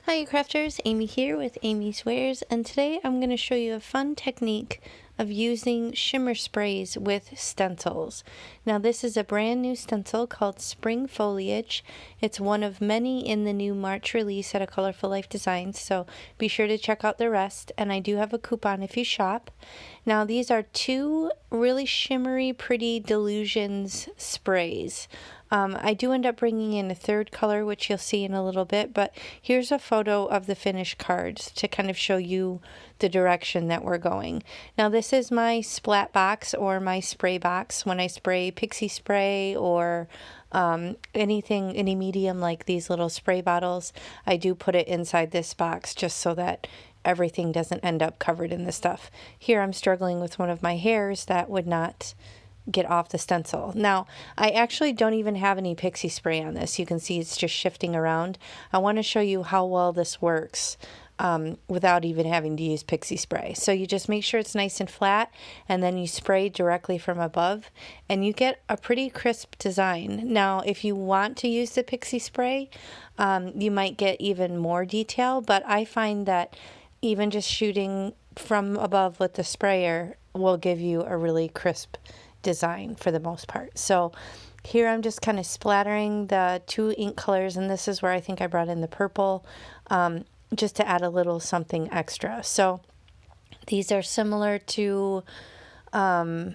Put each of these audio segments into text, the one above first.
Hi you crafters, Amy here with Amy Swears, and today I'm going to show you a fun technique of using shimmer sprays with stencils. Now this is a brand new stencil called Spring Foliage. It's one of many in the new March release at a Colorful Life Designs, so be sure to check out the rest, and I do have a coupon if you shop. Now these are two really shimmery, pretty Delusions sprays. I do end up bringing in a third color, which you'll see in a little bit, but here's a photo of the finished cards to kind of show you the direction that we're going. Now this is my splat box or my spray box when I spray pixie spray or any medium like these little spray bottles. I do put it inside this box just so that everything doesn't end up covered in the stuff. Here I'm struggling with one of my hairs that would not get off the stencil. Now, I actually don't even have any pixie spray on this. You can see it's just shifting around. I want to show you how well this works without even having to use pixie spray. So you just make sure it's nice and flat, and then you spray directly from above, and you get a pretty crisp design. Now, if you want to use the pixie spray, you might get even more detail, but I find that even just shooting from above with the sprayer will give you a really crisp design for the most part. So here I'm just kind of splattering the two ink colors, and this is where I think I brought in the purple just to add a little something extra. So these are similar to I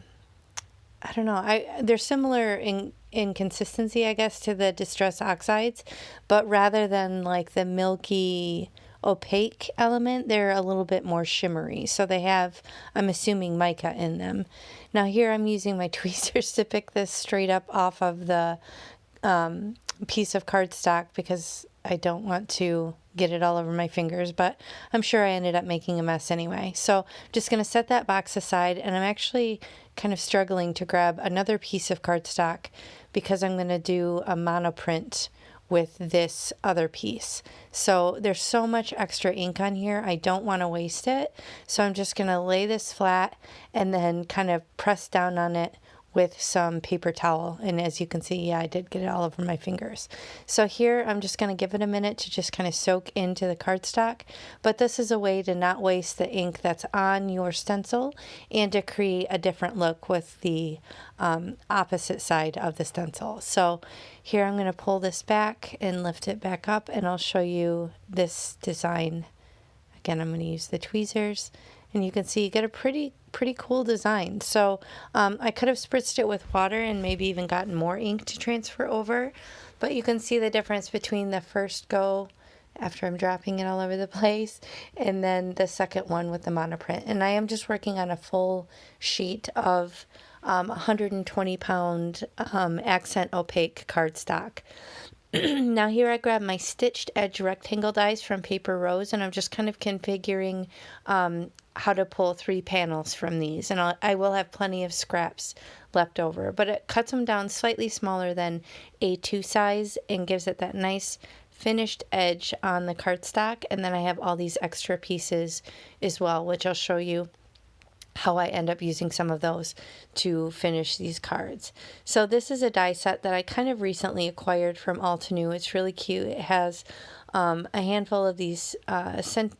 don't know, they're similar in consistency, I guess, to the Distress Oxides, but rather than like the milky opaque element, they're a little bit more shimmery. So they have, I'm assuming, mica in them. Now here I'm using my tweezers to pick this straight up off of the piece of cardstock because I don't want to get it all over my fingers, but I'm sure I ended up making a mess anyway. So I'm just going to set that box aside, and I'm actually kind of struggling to grab another piece of cardstock because I'm going to do a monoprint with this other piece. So there's so much extra ink on here, I don't want to waste it. So I'm just going to lay this flat and then kind of press down on it with some paper towel. And as you can see, yeah, I did get it all over my fingers. So here I'm just going to give it a minute to just kind of soak into the cardstock. But this is a way to not waste the ink that's on your stencil and to create a different look with the opposite side of the stencil. So here I'm going to pull this back and lift it back up, and I'll show you this design. Again, I'm going to use the tweezers, and you can see you get a pretty cool design. So I could have spritzed it with water and maybe even gotten more ink to transfer over, but you can see the difference between the first go after I'm dropping it all over the place and then the second one with the monoprint. And I am just working on a full sheet of 120 pound accent opaque cardstock. Now here I grab my stitched edge rectangle dies from Paper Rose, and I'm just kind of configuring how to pull 3 panels from these, and I will have plenty of scraps left over, but it cuts them down slightly smaller than A2 size and gives it that nice finished edge on the cardstock. And then I have all these extra pieces as well, which I'll show you how I end up using some of those to finish these cards. So this is a die set that I kind of recently acquired from Altenew. It's really cute. It has a handful of these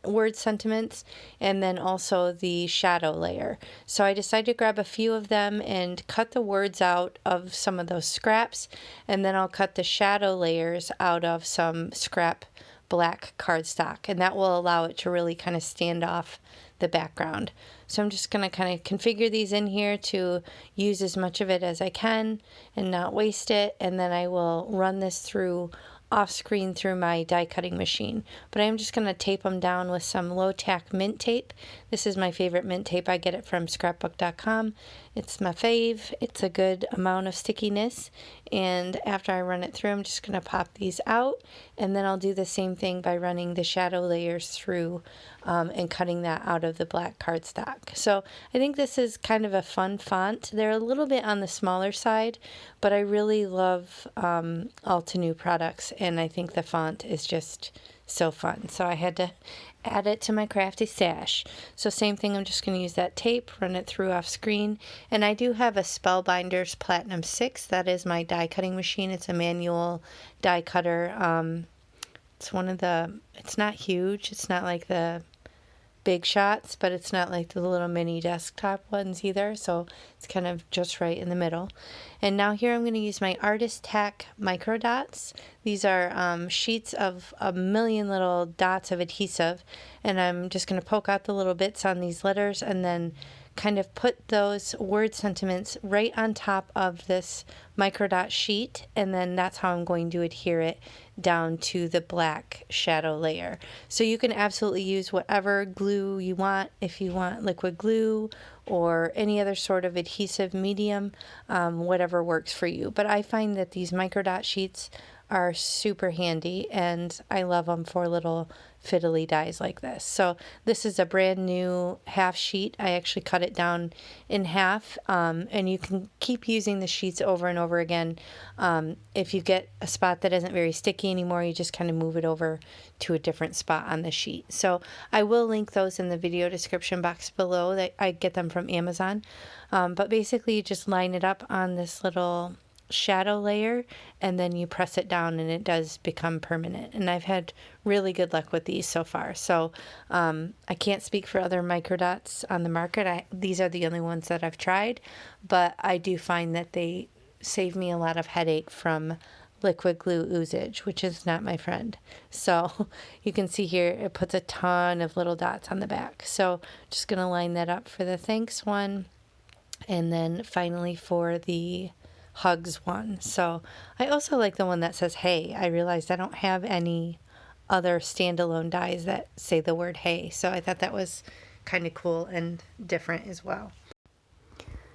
word sentiments and then also the shadow layer. So I decided to grab a few of them and cut the words out of some of those scraps, and then I'll cut the shadow layers out of some scrap black cardstock, and that will allow it to really kind of stand off the background. So I'm just going to kind of configure these in here to use as much of it as I can and not waste it, and then I will run this through off screen through my die cutting machine. But I'm just going to tape them down with some low tack mint tape. This is my favorite mint tape. I get it from scrapbook.com. It's my fave. It's a good amount of stickiness, and after I run it through, I'm just going to pop these out, and then I'll do the same thing by running the shadow layers through and cutting that out of the black cardstock. So I think this is kind of a fun font. They're a little bit on the smaller side, but I really love Altenew products, and I think the font is just so fun. So I had to add it to my crafty stash. So same thing, I'm just going to use that tape, run it through off screen. And I do have a Spellbinders Platinum 6. That is my die cutting machine. It's a manual die cutter. It's one of the, it's not huge. It's not like the big shots, but it's not like the little mini desktop ones either, so it's kind of just right in the middle. And now here I'm going to use my Artist Tack micro dots. These are sheets of a million little dots of adhesive, and I'm just going to poke out the little bits on these letters and then kind of put those word sentiments right on top of this microdot sheet, and then that's how I'm going to adhere it down to the black shadow layer. So you can absolutely use whatever glue you want. If you want liquid glue or any other sort of adhesive medium, whatever works for you. But I find that these microdot sheets are super handy, and I love them for little fiddly dies like this. So this is a brand new half sheet. I actually cut it down in half, and you can keep using the sheets over and over again. If you get a spot that isn't very sticky anymore, you just kind of move it over to a different spot on the sheet. So I will link those in the video description box below. That I get them from Amazon. But basically you just line it up on this little shadow layer, and then you press it down and it does become permanent. And I've had really good luck with these so far. So I can't speak for other microdots on the market. These are the only ones that I've tried, but I do find that they save me a lot of headache from liquid glue oozage, which is not my friend. So you can see here it puts a ton of little dots on the back. So just gonna line that up for the thanks one, and then finally for the hugs one. So I also like the one that says hey. I realized I don't have any other standalone dies that say the word hey, so I thought that was kind of cool and different as well.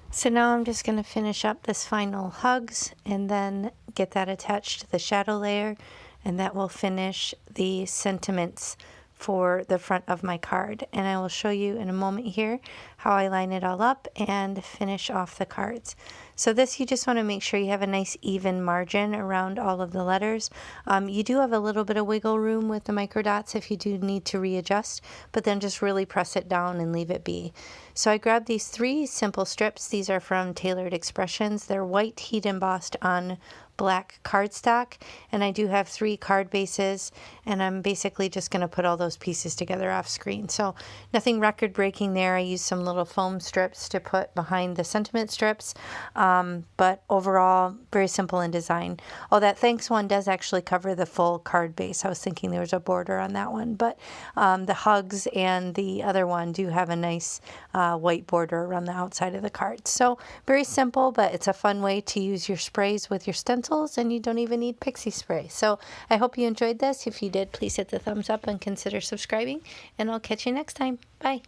So now I'm just going to finish up this final hugs and then get that attached to the shadow layer, and that will finish the sentiments for the front of my card. And I will show you in a moment here how I line it all up and finish off the cards. So this, you just want to make sure you have a nice even margin around all of the letters. You do have a little bit of wiggle room with the micro dots if you do need to readjust, but then just really press it down and leave it be. So I grabbed these 3 simple strips. These are from Tailored Expressions. They're white heat embossed on black cardstock, and I do have 3 card bases, and I'm basically just going to put all those pieces together off screen. So nothing record breaking there. I used some little foam strips to put behind the sentiment strips, but overall very simple in design. Oh, that thanks one does actually cover the full card base. I was thinking there was a border on that one, but the hugs and the other one do have a nice white border around the outside of the card. So very simple, but it's a fun way to use your sprays with your stencils, and you don't even need pixie spray. So I hope you enjoyed this. If you did, please hit the thumbs up and consider subscribing, and I'll catch you next time. Bye.